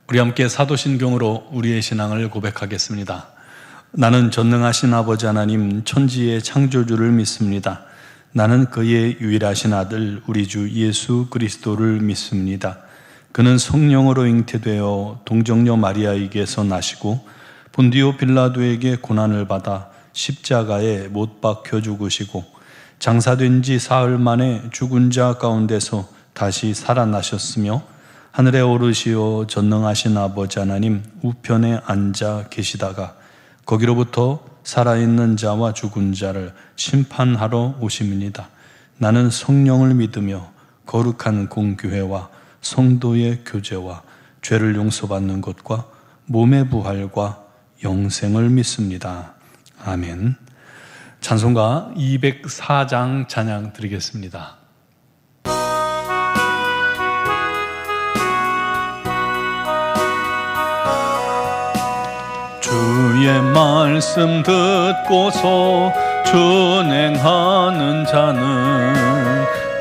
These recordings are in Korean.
우리 함께 사도신경으로 우리의 신앙을 고백하겠습니다. 나는 전능하신 아버지 하나님 천지의 창조주를 믿습니다. 나는 그의 유일하신 아들 우리 주 예수 그리스도를 믿습니다. 그는 성령으로 잉태되어 동정녀 마리아에게서 나시고 본디오 빌라도에게 고난을 받아 십자가에 못 박혀 죽으시고 장사된 지 사흘 만에 죽은 자 가운데서 다시 살아나셨으며 하늘에 오르시어 전능하신 아버지 하나님 우편에 앉아 계시다가 거기로부터 살아있는 자와 죽은 자를 심판하러 오심이니이다. 나는 성령을 믿으며 거룩한 공교회와 성도의 교제와 죄를 용서받는 것과 몸의 부활과 영생을 믿습니다. 아멘. 찬송가 204장 찬양 드리겠습니다. 주의 말씀 듣고서 준행하는 자는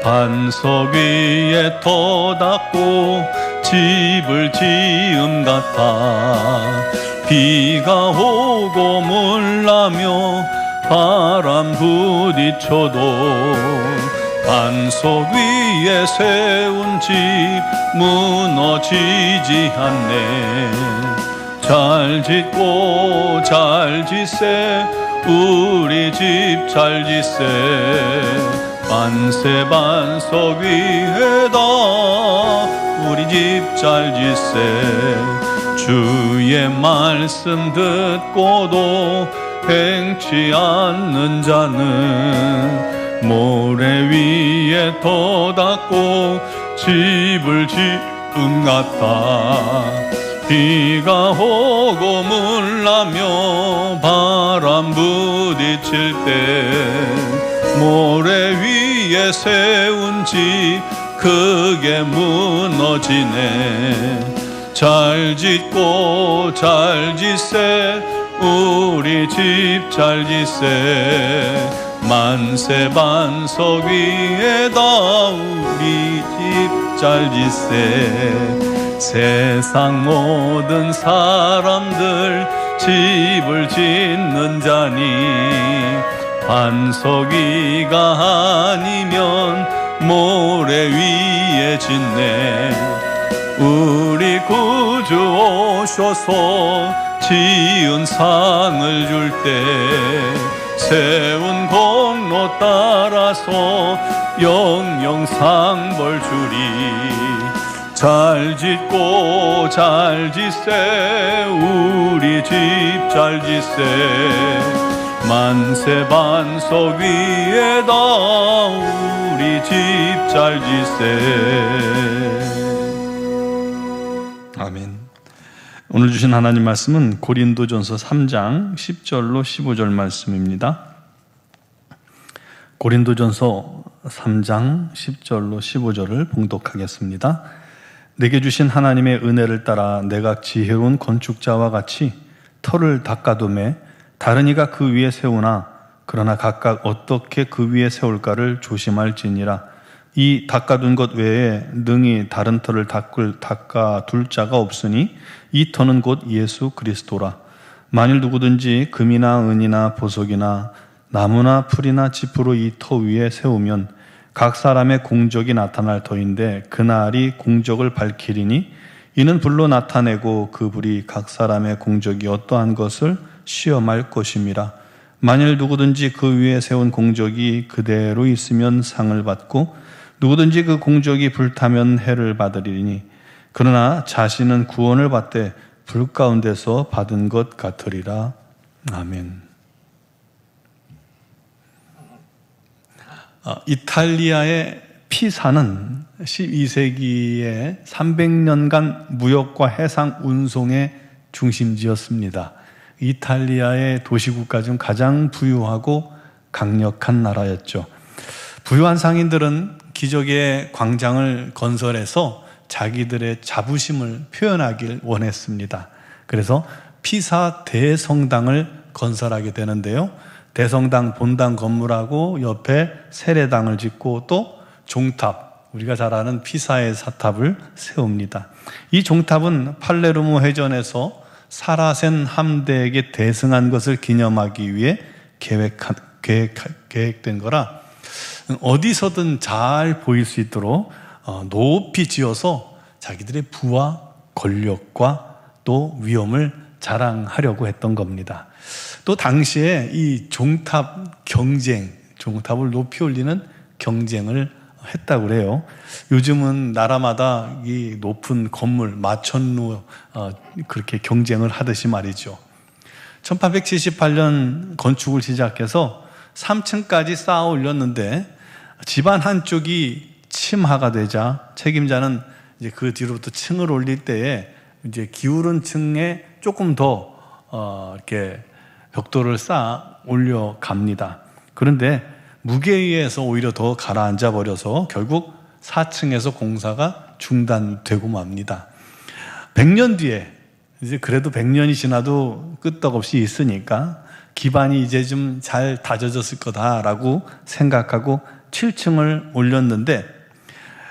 반석 위에 터닫고 집을 지음 같아 비가 오고 물나며 바람 부딪혀도 반석 위에 세운 집 무너지지 않네. 잘 짓고 잘 짓세 우리 집 잘 짓세 만세 반석 위에다 우리 집 잘 짓세 주의 말씀 듣고도 행치 않는 자는 모래 위에 터닫고 집을 지은 같다. 비가 오고 물나며 바람 부딪힐 때 모래 위에 세운 집 크게 무너지네. 잘 짓고 잘 짓세 우리 집 잘 짓세 만세 반석 위에다 우리 집 잘 짓세 세상 모든 사람들 집을 짓는 자니 반석 위가 아니면 모래 위에 짓네. 우리 구주 오셔서 지은 상을 줄 때 세운 공로 따라서 영영 상벌 주리. 잘 짓고 잘 짓세 우리 집 잘 짓세 만세 반석 위에다 우리 집 잘 짓세. 아멘. 오늘 주신 하나님 말씀은 고린도전서 3장 10절로 15절 말씀입니다. 고린도전서 3장 10절로 15절을 봉독하겠습니다. 내게 주신 하나님의 은혜를 따라 내가 지혜로운 건축자와 같이 터를 닦아두매 다른 이가 그 위에 세우나 그러나 각각 어떻게 그 위에 세울까를 조심할지니라. 이 닦아둔 것 외에 능히 다른 터를 닦아둘 자가 없으니 이 터는 곧 예수 그리스도라. 만일 누구든지 금이나 은이나 보석이나 나무나 풀이나 지프로 이 터 위에 세우면 각 사람의 공적이 나타날 터인데 그날이 공적을 밝히리니 이는 불로 나타내고 그 불이 각 사람의 공적이 어떠한 것을 시험할 것임이라. 만일 누구든지 그 위에 세운 공적이 그대로 있으면 상을 받고 누구든지 그 공적이 불타면 해를 받으리니 그러나 자신은 구원을 받되 불 가운데서 받은 것 같으리라. 아멘. 이탈리아의 피사는 12세기에 300년간 무역과 해상 운송의 중심지였습니다. 이탈리아의 도시국가 중 가장 부유하고 강력한 나라였죠. 부유한 상인들은 기적의 광장을 건설해서 자기들의 자부심을 표현하길 원했습니다. 그래서 피사 대성당을 건설하게 되는데요. 대성당 본당 건물하고 옆에 세례당을 짓고 또 종탑, 우리가 잘 아는 피사의 사탑을 세웁니다. 이 종탑은 팔레르모 해전에서 사라센 함대에게 대승한 것을 기념하기 위해 계획된 거라 어디서든 잘 보일 수 있도록 높이 지어서 자기들의 부와 권력과 또 위엄을 자랑하려고 했던 겁니다. 또 당시에 이 종탑 경쟁, 종탑을 높이 올리는 경쟁을 했다고 그래요. 요즘은 나라마다 이 높은 건물, 마천루 그렇게 경쟁을 하듯이 말이죠. 1878년 건축을 시작해서 3층까지 쌓아 올렸는데 집안 한쪽이 침하가 되자 책임자는 이제 그 뒤로부터 층을 올릴 때에 이제 기울은 층에 조금 더 이렇게 벽돌을 쌓아 올려갑니다. 그런데 무게에 의해서 오히려 더 가라앉아 버려서 결국 4층에서 공사가 중단되고 맙니다. 100년 뒤에 이제 그래도 100년이 지나도 끄떡없이 있으니까 기반이 이제 좀 잘 다져졌을 거다라고 생각하고 7층을 올렸는데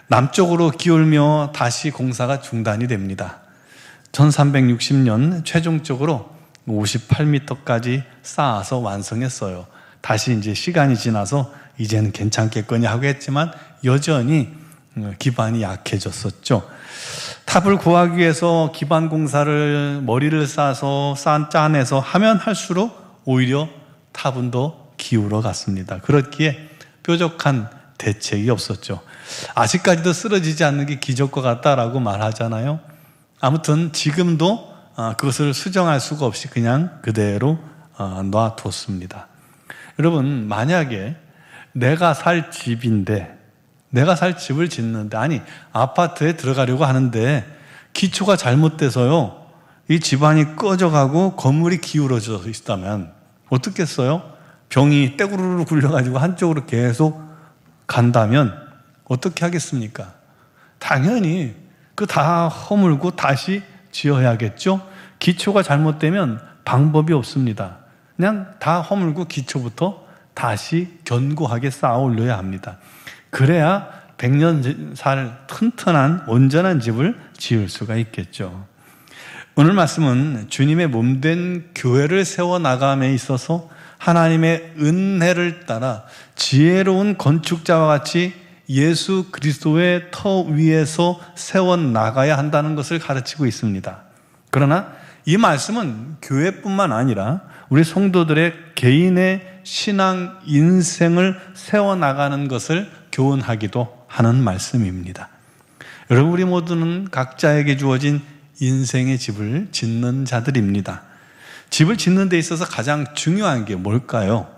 남쪽으로 기울며 다시 공사가 중단이 됩니다. 1360년 최종적으로 58m까지 쌓아서 완성했어요. 다시 이제 시간이 지나서 이제는 괜찮겠거니 하고 했지만 여전히 기반이 약해졌었죠. 탑을 구하기 위해서 기반 공사를 머리를 싸서 짜내서 하면 할수록 오히려 탑은 더 기울어 갔습니다. 그렇기에 뾰족한 대책이 없었죠. 아직까지도 쓰러지지 않는 게 기적과 같다라고 말하잖아요. 아무튼 지금도 그것을 수정할 수가 없이 그냥 그대로 놔뒀습니다. 여러분, 만약에 내가 살 집인데, 내가 살 집을 짓는데, 아니 아파트에 들어가려고 하는데 기초가 잘못돼서요 이 집안이 꺼져가고 건물이 기울어져 있다면 어떻겠어요? 병이 떼구르르 굴려가지고 한쪽으로 계속 간다면 어떻게 하겠습니까? 당연히 그 다 허물고 다시 지어야겠죠? 기초가 잘못되면 방법이 없습니다. 그냥 다 허물고 기초부터 다시 견고하게 쌓아 올려야 합니다. 그래야 100년 살 튼튼한 온전한 집을 지을 수가 있겠죠. 오늘 말씀은 주님의 몸된 교회를 세워나감에 있어서 하나님의 은혜를 따라 지혜로운 건축자와 같이 예수 그리스도의 터 위에서 세워나가야 한다는 것을 가르치고 있습니다. 그러나 이 말씀은 교회뿐만 아니라 우리 성도들의 개인의 신앙 인생을 세워나가는 것을 교훈하기도 하는 말씀입니다. 여러분, 우리 모두는 각자에게 주어진 인생의 집을 짓는 자들입니다. 집을 짓는 데 있어서 가장 중요한 게 뭘까요?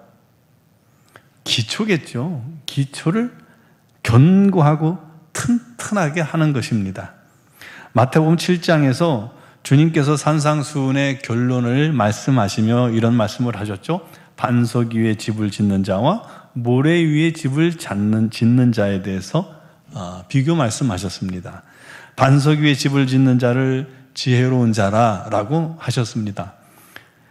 기초겠죠. 기초를 견고하고 튼튼하게 하는 것입니다. 마태복음 7장에서 주님께서 산상수훈의 결론을 말씀하시며 이런 말씀을 하셨죠. 반석 위에 집을 짓는 자와 모래 위에 집을 짓는 자에 대해서 비교 말씀하셨습니다. 반석 위에 집을 짓는 자를 지혜로운 자라라고 하셨습니다.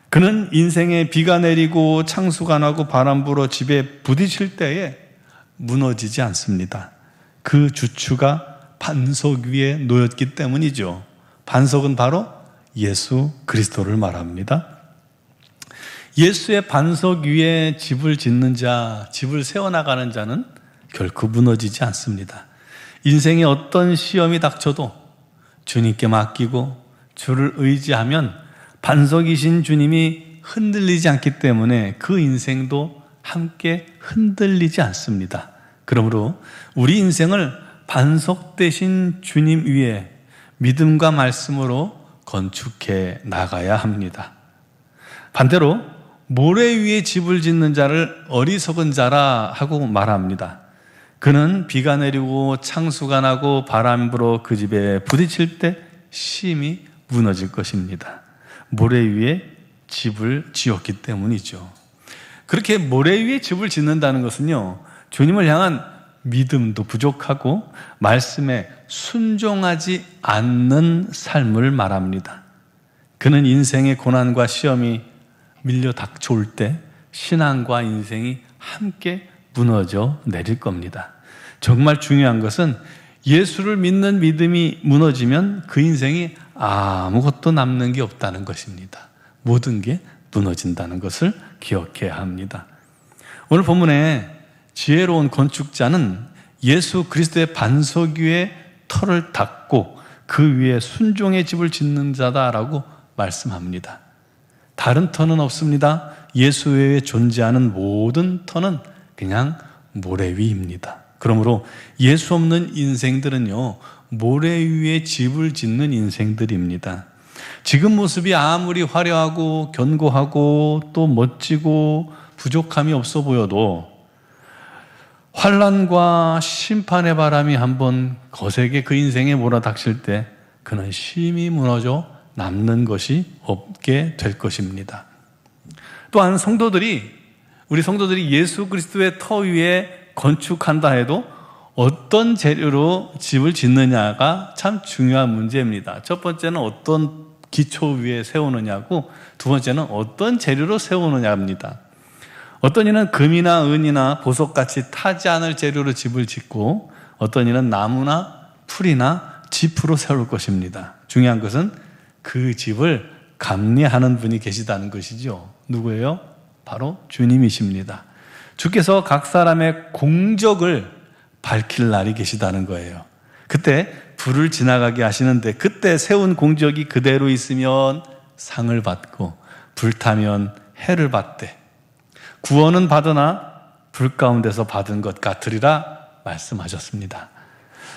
그는 인생에 비가 내리고 창수가 나고 바람 불어 집에 부딪힐 때에 무너지지 않습니다. 그 주추가 반석 위에 놓였기 때문이죠. 반석은 바로 예수 그리스도를 말합니다. 예수의 반석 위에 집을 짓는 자, 집을 세워나가는 자는 결코 무너지지 않습니다. 인생에 어떤 시험이 닥쳐도 주님께 맡기고 주를 의지하면 반석이신 주님이 흔들리지 않기 때문에 그 인생도 함께 흔들리지 않습니다. 그러므로 우리 인생을 반석 되신 주님 위에 믿음과 말씀으로 건축해 나가야 합니다. 반대로 모래 위에 집을 짓는 자를 어리석은 자라 하고 말합니다. 그는 비가 내리고 창수가 나고 바람 불어 그 집에 부딪힐 때 심히 무너질 것입니다. 모래 위에 집을 지었기 때문이죠. 그렇게 모래 위에 집을 짓는다는 것은요, 주님을 향한 믿음도 부족하고 말씀에 순종하지 않는 삶을 말합니다. 그는 인생의 고난과 시험이 밀려 닥쳐올 때 신앙과 인생이 함께 무너져 내릴 겁니다. 정말 중요한 것은 예수를 믿는 믿음이 무너지면 그 인생이 아무것도 남는 게 없다는 것입니다. 모든 게 무너진다는 것을 기억해야 합니다. 오늘 본문에 지혜로운 건축자는 예수 그리스도의 반석 위에 터를 닦고 그 위에 순종의 집을 짓는 자다라고 말씀합니다. 다른 터는 없습니다. 예수 외에 존재하는 모든 터는 그냥 모래 위입니다. 그러므로 예수 없는 인생들은요, 모래 위에 집을 짓는 인생들입니다. 지금 모습이 아무리 화려하고 견고하고 또 멋지고 부족함이 없어 보여도 환난과 심판의 바람이 한번 거세게 그 인생에 몰아닥칠 때 그는 심히 무너져 남는 것이 없게 될 것입니다. 또한 우리 성도들이 예수 그리스도의 터 위에 건축한다 해도 어떤 재료로 집을 짓느냐가 참 중요한 문제입니다. 첫 번째는 어떤 기초 위에 세우느냐고, 두 번째는 어떤 재료로 세우느냐입니다. 어떤 이는 금이나 은이나 보석같이 타지 않을 재료로 집을 짓고, 어떤 이는 나무나 풀이나 지프로 세울 것입니다. 중요한 것은 그 집을 감리하는 분이 계시다는 것이죠. 누구예요? 바로 주님이십니다. 주께서 각 사람의 공적을 밝힐 날이 계시다는 거예요. 그때 불을 지나가게 하시는데, 그때 세운 공적이 그대로 있으면 상을 받고 불타면 해를 받되 구원은 받으나 불 가운데서 받은 것 같으리라 말씀하셨습니다.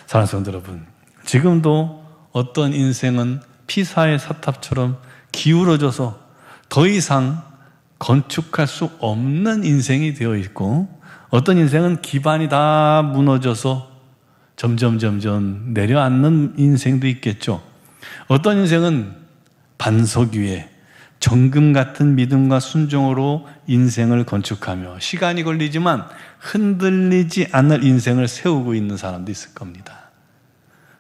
사랑하는 성도 여러분, 지금도 어떤 인생은 피사의 사탑처럼 기울어져서 더 이상 건축할 수 없는 인생이 되어 있고, 어떤 인생은 기반이 다 무너져서 점점 내려앉는 인생도 있겠죠. 어떤 인생은 반석 위에 정금 같은 믿음과 순종으로 인생을 건축하며 시간이 걸리지만 흔들리지 않을 인생을 세우고 있는 사람도 있을 겁니다.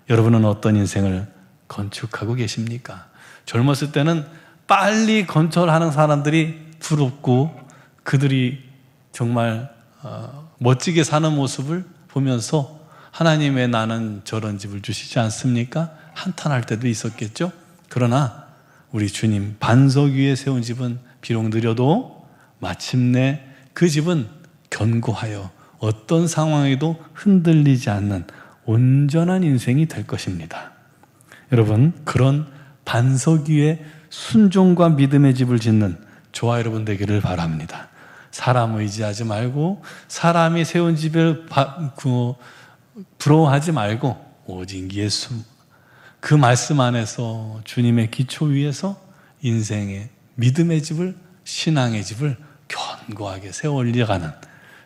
여러분은 어떤 인생을 건축하고 계십니까? 젊었을 때는 빨리 건설하는 사람들이 부럽고, 그들이 정말 멋지게 사는 모습을 보면서 하나님 왜 나는 저런 집을 주시지 않습니까? 한탄할 때도 있었겠죠. 그러나 우리 주님 반석 위에 세운 집은 비록 느려도 마침내 그 집은 견고하여 어떤 상황에도 흔들리지 않는 온전한 인생이 될 것입니다. 여러분, 그런 반석 위에 순종과 믿음의 집을 짓는 저와 여러분 되기를 바랍니다. 사람 의지하지 말고, 사람이 세운 집을 부러워하지 말고, 오직 예수, 그 말씀 안에서 주님의 기초 위에서 인생의 믿음의 집을, 신앙의 집을 견고하게 세워 올려가는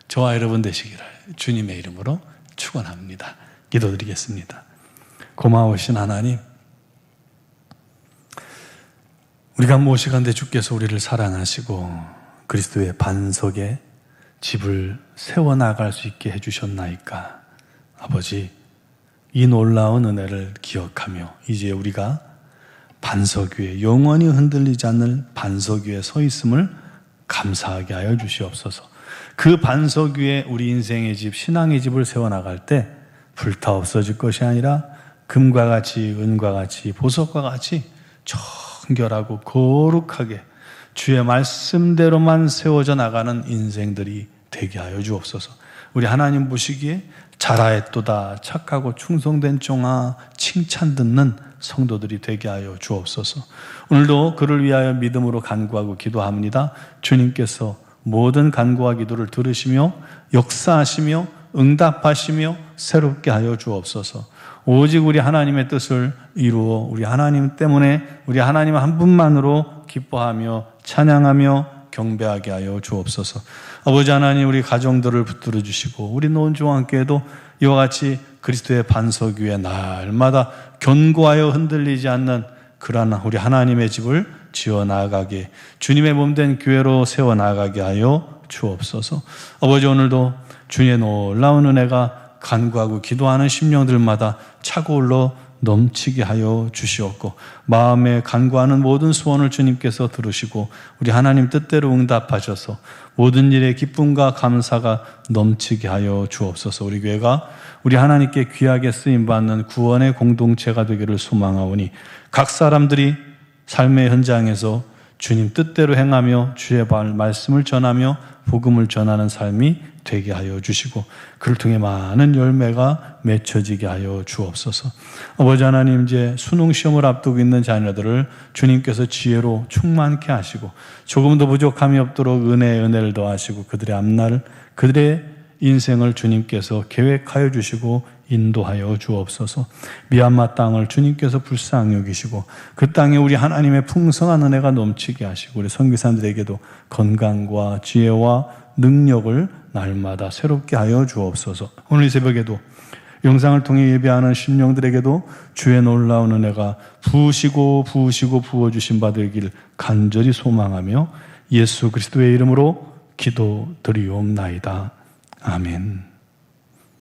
저와 여러분 되시기를 주님의 이름으로 축원합니다. 기도드리겠습니다. 고마우신 하나님, 우리가 무엇이간데 주께서 우리를 사랑하시고 그리스도의 반석에 집을 세워나갈 수 있게 해주셨나이까. 아버지, 이 놀라운 은혜를 기억하며 이제 우리가 반석 위에, 영원히 흔들리지 않는 반석 위에 서 있음을 감사하게 하여 주시옵소서. 그 반석 위에 우리 인생의 집, 신앙의 집을 세워나갈 때 불타 없어질 것이 아니라 금과 같이, 은과 같이, 보석과 같이 정결하고 거룩하게 주의 말씀대로만 세워져 나가는 인생들이 되게 하여 주옵소서. 우리 하나님 보시기에 잘하였도다, 착하고 충성된 종아, 칭찬 듣는 성도들이 되게 하여 주옵소서. 오늘도 그를 위하여 믿음으로 간구하고 기도합니다. 주님께서 모든 간구와 기도를 들으시며 역사하시며 응답하시며 새롭게 하여 주옵소서. 오직 우리 하나님의 뜻을 이루어 우리 하나님 때문에, 우리 하나님 한 분만으로 기뻐하며 찬양하며 경배하게 하여 주옵소서. 아버지 하나님, 우리 가정들을 붙들어 주시고 우리 노원주와 함께해도 이와 같이 그리스도의 반석 위에 날마다 견고하여 흔들리지 않는 그러한 우리 하나님의 집을 지어 나가게, 주님의 몸된 교회로 세워 나가게 하여 주옵소서. 아버지, 오늘도 주의 놀라운 은혜가 간구하고 기도하는 심령들마다 차고 올라 넘치게 하여 주시옵고, 마음에 간구하는 모든 소원을 주님께서 들으시고 우리 하나님 뜻대로 응답하셔서 모든 일에 기쁨과 감사가 넘치게 하여 주옵소서. 우리 교회가 우리 하나님께 귀하게 쓰임받는 구원의 공동체가 되기를 소망하오니, 각 사람들이 삶의 현장에서 주님 뜻대로 행하며 주의 말씀을 전하며 복음을 전하는 삶이 되게 하여 주시고, 그를 통해 많은 열매가 맺혀지게 하여 주옵소서. 아버지 하나님, 이제 수능 시험을 앞두고 있는 자녀들을 주님께서 지혜로 충만케 하시고 조금도 부족함이 없도록 은혜를 더하시고 그들의 앞날, 그들의 인생을 주님께서 계획하여 주시고 인도하여 주옵소서. 미얀마 땅을 주님께서 불쌍히 여기시고 그 땅에 우리 하나님의 풍성한 은혜가 넘치게 하시고 우리 선교사님들에게도 건강과 지혜와 능력을 날마다 새롭게 하여 주옵소서. 오늘 이 새벽에도 영상을 통해 예배하는 심령들에게도 주의 놀라운 은혜가 부으시고 부어주신 바 되길 간절히 소망하며 예수 그리스도의 이름으로 기도드리옵나이다. 아멘.